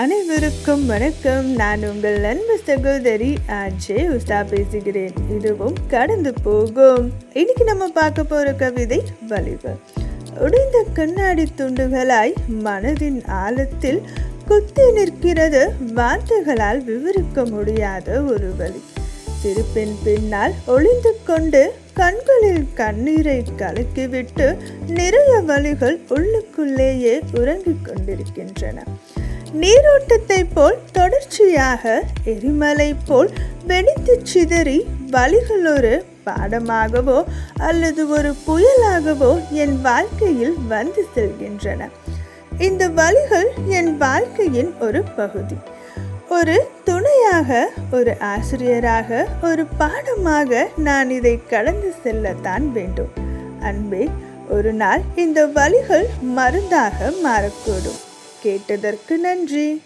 அனைவருக்கும் வணக்கம். நான் உங்கள் அன்பு சகோதரி ஆர்ஜே உஷா பேசுகிறேன். இதுவும் கடந்து போகும். இன்னைக்கு நம்ம பார்க்க போற கவிதை வலிகள். உடைந்த கண்ணாடி துண்டுகளாய் மனதின் ஆழத்தில் குத்தி நிற்கிறது வார்த்தைகளால் விவரிக்க முடியாத ஒரு வலி. சிரிப்பின் பின்னால் ஒளிந்து கொண்டு கண்களில் கண்ணீரை கலக்கிவிட்டு நிறைய வலிகள் உள்ளுக்குள்ளேயே உறங்கிக் கொண்டிருக்கின்றன. நீரோட்டத்தை போல் தொடர்ச்சியாக எரிமலை போல் வெடித்து சிதறி வலிகள் ஒரு பாடமாகவோ அல்லது ஒரு புயலாகவோ என் வாழ்க்கையில் வந்து செல்கின்றன. இந்த வலிகள் என் வாழ்க்கையின் ஒரு பகுதி. ஒரு துணையாக, ஒரு ஆசிரியராக, ஒரு பாடமாக நான் இதை கடந்து செல்லத்தான் வேண்டும். அன்பே, ஒரு நாள் இந்த வலிகள் மருந்தாக மாறக்கூடும். கேட்டதற்கு நன்றி.